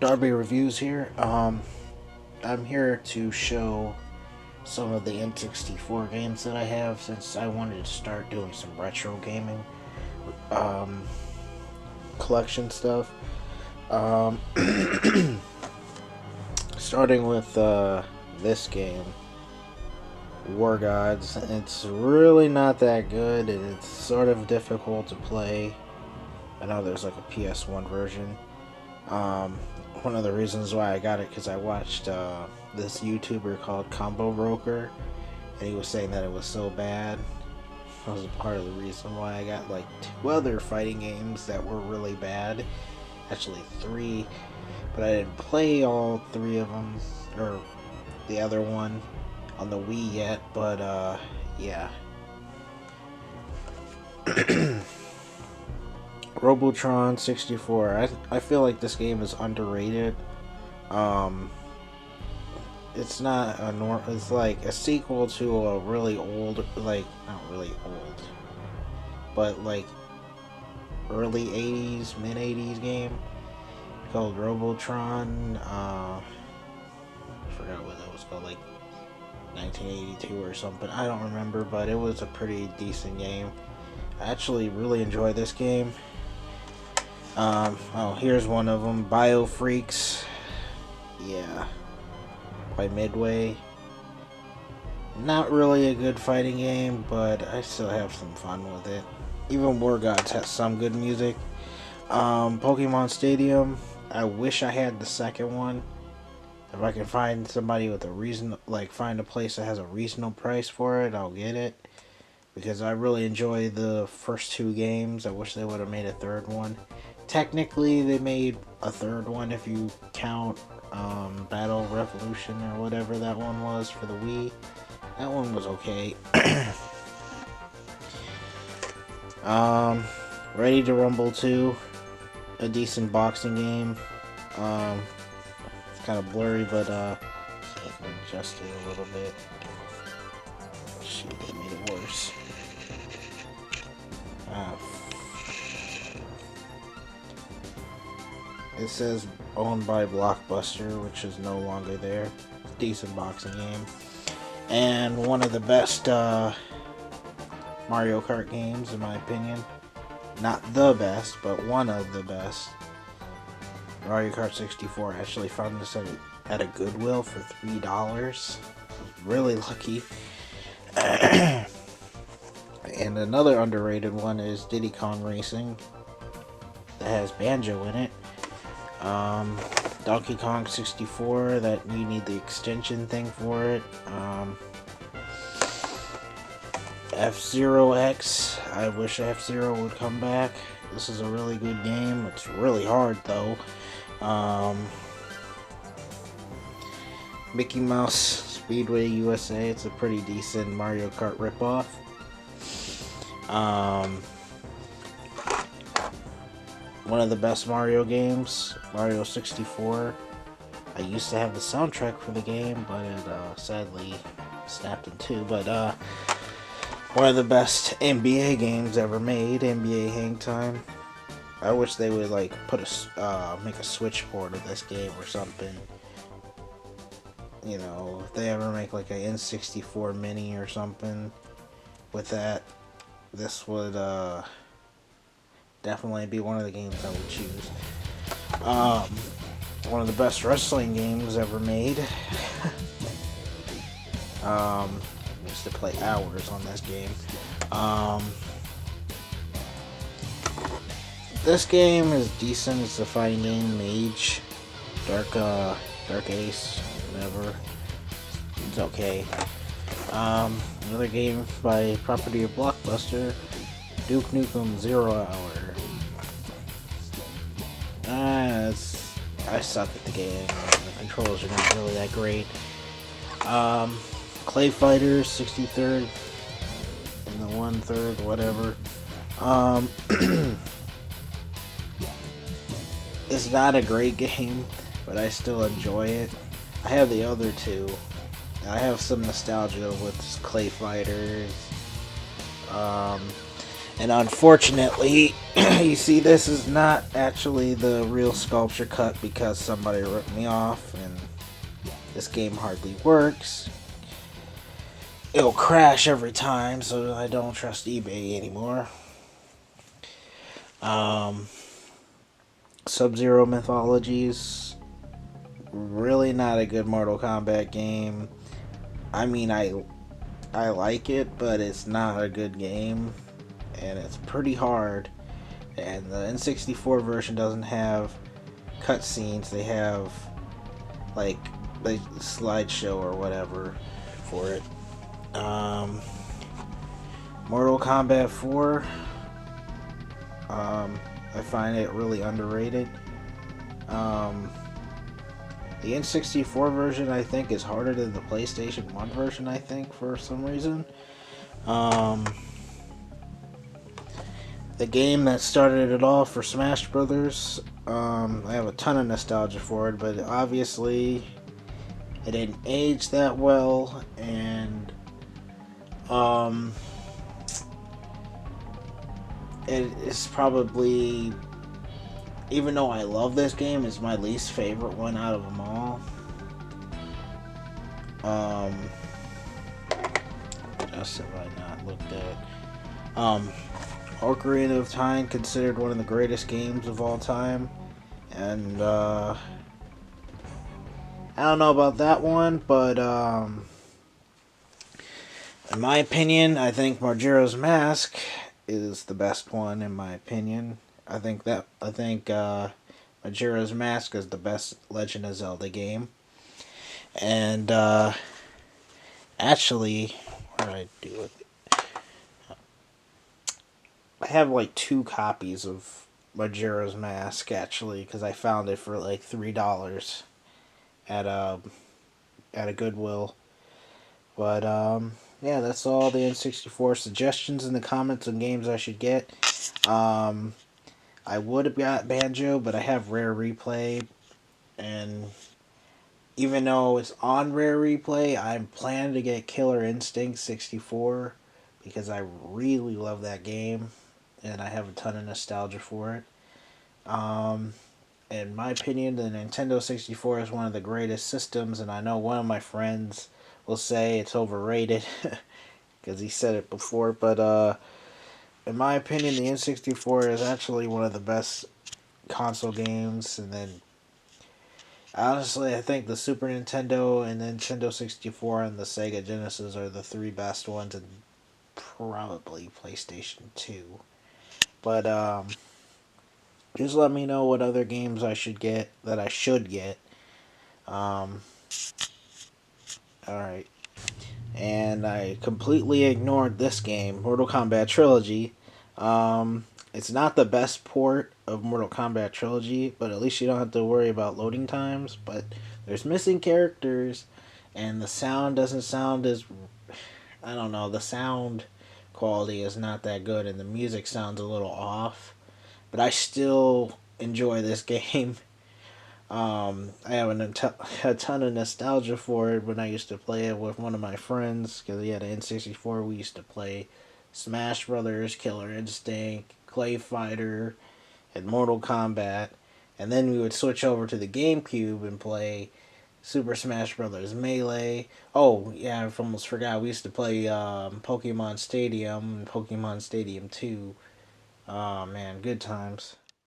Darby Reviews here. I'm here to show some of the N64 games that I have since I wanted to start doing some retro gaming um, collection stuff. Um, Starting with this game, War Gods. It's really not that good, and it's sort of difficult to play. I know there's like a PS1 version. Um, One of the reasons why I got it because I watched this YouTuber called Combo Broker, and he was saying that it was so bad. That was part of the reason why I got like two other fighting games that were really bad. Actually, three, but I didn't play all three of them, or the other one on the Wii yet. But yeah. Robotron 64. I feel like this game is underrated. Um, it's not a it's like a sequel to a really old, like not really old, but like early 80s, mid 80s game called Robotron. I forgot what that was called, like 1982 or something. I don't remember, but it was a pretty decent game. I actually really enjoy this game. Here's one of them, Bio Freaks. Yeah, by Midway. Not really a good fighting game, but I still have some fun with it. Even War Gods has some good music. Pokemon Stadium. I wish I had the second one. If I can find somebody with a reason, like find a place that has a reasonable price for it, I'll get it. Because I really enjoy the first two games. I wish they would have made a third one. Technically, they made a third one if you count Battle Revolution or whatever that one was for the Wii. That one was okay. Ready to Rumble 2, a decent boxing game. It's kind of blurry, but see if I can adjust it a little bit. Shoot, that made it worse. It says owned by Blockbuster, which is no longer there. Decent boxing game. And one of the best Mario Kart games, in my opinion. Not the best, but one of the best. Mario Kart 64. I actually found this at a Goodwill for $3. Really lucky. And another underrated one is Diddy Kong Racing. That has Banjo in it. Donkey Kong 64, that you need the extension thing for it. F-Zero X, I wish F-Zero would come back. This is a really good game. It's really hard though. Mickey Mouse Speedway USA, it's a pretty decent Mario Kart ripoff. One of the best Mario games, Mario 64. I used to have the soundtrack for the game, but it sadly snapped in two. But one of the best NBA games ever made, NBA Hang Time. I wish they would like put make a Switch port of this game or something. You know, if they ever make like a N64 mini or something with that, this would definitely be one of the games I would choose. One of the best wrestling games ever made. Used to play hours on this game. This game is decent. It's a fighting game. Mage, Dark Ace, whatever. It's okay. Another game by property of Blockbuster, Duke Nukem 0 Hour. I suck at the game. The controls are not really that great. Clay Fighters 63rd and the 1/3, whatever. It's not a great game, but I still enjoy it. I have the other two. I have some nostalgia with Clay Fighters. And unfortunately, you see, this is not actually the real sculpture cut because somebody ripped me off, and this game hardly works. It'll crash every time, so I don't trust eBay anymore. Um, Sub-Zero Mythologies, really not a good Mortal Kombat game. I mean, I like it, but it's not a good game, and it's pretty hard. And the N64 version doesn't have cutscenes; they have like the slideshow or whatever for it. Um, Mortal Kombat 4, I find it really underrated. Um, the N64 version, I think, is harder than the PlayStation 1 version, I think, for some reason. Um, the game that started it all for Smash Brothers, I have a ton of nostalgia for it, but obviously it didn't age that well, and um, it is probably, even though I love this game, it's my least favorite one out of them all. Um, what else have I not looked at? Ocarina of Time, considered one of the greatest games of all time, and I don't know about that one, but in my opinion, I think Majora's Mask is the best one. In my opinion, I think Majora's Mask is the best Legend of Zelda game, and actually, what did I do with it? I have like two copies of Majora's Mask actually because I found it for like $3 at a Goodwill. But yeah, that's all the N64 suggestions in the comments on games I should get. Um, I would have got Banjo, but I have Rare Replay, and even though it's on Rare Replay, I'm planning to get Killer Instinct 64 because I really love that game and I have a ton of nostalgia for it. In my opinion, the Nintendo 64 is one of the greatest systems, and I know one of my friends will say it's overrated because he said it before, but in my opinion, the N64 is actually one of the best console games, and then honestly, I think the Super Nintendo and Nintendo 64 and the Sega Genesis are the three best ones, and probably PlayStation 2. But just let me know what other games I should get that I should get. Um, all right. And I completely ignored this game, Mortal Kombat Trilogy. It's not the best port of Mortal Kombat Trilogy, but at least you don't have to worry about loading times. But there's missing characters, and the sound doesn't sound as, I don't know, the sound quality is not that good, and the music sounds a little off. But I still enjoy this game. I have a ton of nostalgia for it when I used to play it with one of my friends because he had an N64. We used to play Smash Brothers, Killer Instinct, Clay Fighter, and Mortal Kombat, and then we would switch over to the GameCube and play Super Smash Brothers Melee. Oh yeah, I almost forgot. We used to play Pokemon Stadium and Pokemon Stadium 2. Oh man, good times.